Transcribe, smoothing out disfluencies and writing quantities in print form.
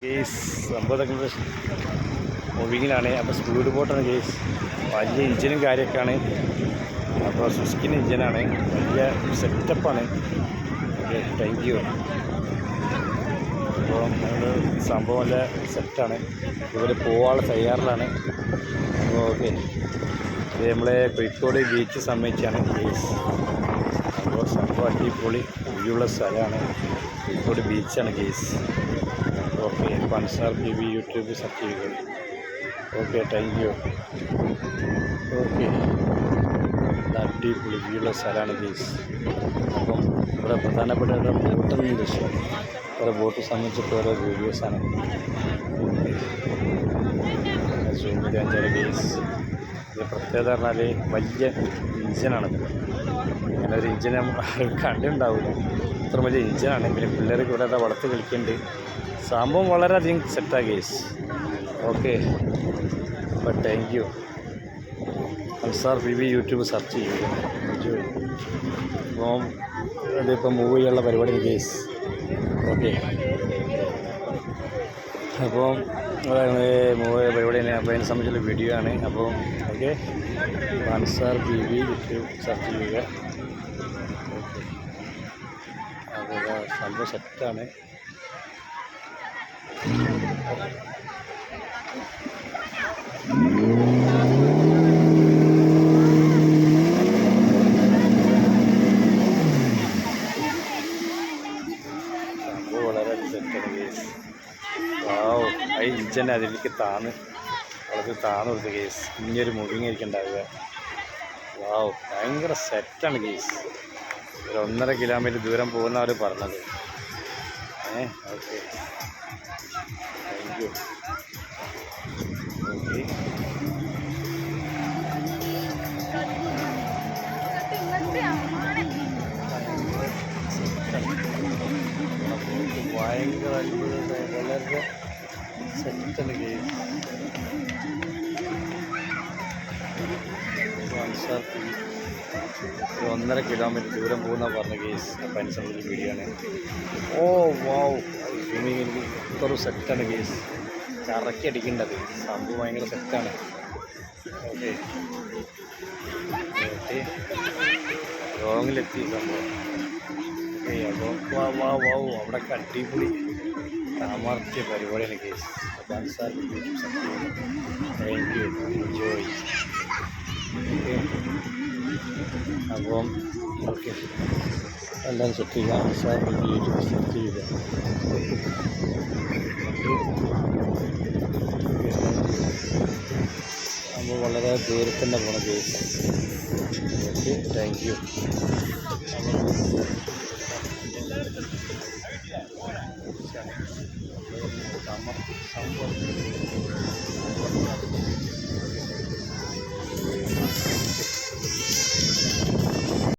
Case സംഭവത്തൊക്കെ മൂവിങ്ങിലാണ്. അപ്പോൾ speed ബോട്ടാണ് case. വലിയ എഞ്ചിനും കാര്യമൊക്കെയാണ്. അപ്പോൾ സുസ്കിൻ്റെ എഞ്ചിനാണ്, വലിയ സെറ്റപ്പാണ്. Okay, thank U. അപ്പോൾ നമ്മൾ സംഭവം നല്ല സെറ്റാണ്. ഇവർ പോകാനുള്ള തയ്യാറിലാണ്. അപ്പോൾ ഓക്കെ, ഇത് നമ്മളെ കോഴിക്കോട് ബീച്ച് സമ്മതിച്ചാണ് കേസ്. അപ്പോൾ സംഭവം അടിപൊളി വ്യൂള്ള സ്ഥലമാണ്. കോഴിക്കോട് ബീച്ചാണ് case. Okay, Pansar PV YouTube search ചെയ്യുക. Okay, thank you. ഓക്കെ, അടിപൊളി വ്യൂള്ള സ്ഥലമാണ് കേസ്. അപ്പം ഇവിടെ പ്രധാനപ്പെട്ട ബോട്ടൊന്നും ദൃശ്യം, ഓരോ ബോട്ട് സംബന്ധിച്ചിട്ട് ഓരോ വീഡിയോസാണ്. സൂം ചെയ്ത് അഞ്ചാറ് കേസ്. ഇത് പ്രത്യേകത പറഞ്ഞാൽ വലിയ എഞ്ചിനാണത്. അങ്ങനെ ഒരു എഞ്ചിൻ കണ്ടുണ്ടാവില്ല, ഇത്ര വലിയ എഞ്ചിനാണ്. പിന്നെ പിള്ളേർക്ക് ഇവിടെ വളർത്ത് കളിക്കുന്നുണ്ട്. സംഭവം വളരെയധികം സെറ്റാണ് കേസ്. ഓക്കെ, അപ്പോൾ thank you. Pansar PV YouTube search ചെയ്യുക. അപ്പം ഇതിപ്പം മൂവ് ചെയ്യാനുള്ള പരിപാടി കേസ്. ഓക്കെ, അപ്പം മൂവ് പരിപാടി തന്നെ. അപ്പോൾ അതിനെ സംബന്ധിച്ചുള്ള വീഡിയോ ആണ്. അപ്പോൾ okay, Pansar PV YouTube search ചെയ്യുക. ഓക്കെ, അപ്പോൾ സംഭവം സെറ്റാണ്. വളരെ സെറ്റാണ് കേസ്. വാവ്, ആ ഇഞ്ചിൻ്റെ അതിലേക്ക് വളരെ താന്ന് കൊടുത്ത കേസ്. ഇനിയൊരു മൂവിങ് ആയിരിക്കും ഉണ്ടാവുക. വാവ്, ഭയങ്കര സെറ്റാണ് കേസ്. ഒരു 1.5 കിലോമീറ്റർ ദൂരം പോകുന്നവർ പറഞ്ഞത്. Okay, thank you. ഓക്കെ, ഭയങ്കര അത്ഭുതമായി, വളരെ സെറ്റാണ് കേസ്. പൻസാർ PV 1.5 കിലോമീറ്റർ ദൂരം പോകുന്ന പറഞ്ഞ കേസ്. അപ്പം അനുസരിച്ച് വീഡിയോ ആണ്. ഓ വാവ്, സ്വിമ്മിങ് എനിക്ക് ഇത്ര സെറ്റാണ് കേസ്. കറക്കി അടിക്കേണ്ടത് സംഭവം ഭയങ്കര സെറ്റാണ്. ഓക്കെ, ഓക്കെ, ലോങ്ങിലെത്തി സംഭവം. ഓക്കെ, അപ്പോൾ വാവ് അവിടെയൊക്കെ അടിപൊളി സാമർത്ഥ്യ പരിപാടിയാണ് case. Pansar YouTube subscribe. Thank you, enjoy. Okay, അപ്പം ഓക്കെ, എല്ലാം സെറ്റ് ചെയ്യുക. പൻസാർ യൂട്യൂബ് സെറ്റ് ചെയ്യുക. അപ്പോൾ വളരെ ദൂരത്തന്നെ പോണ കേസ്. Okay, thank U. സംഭവം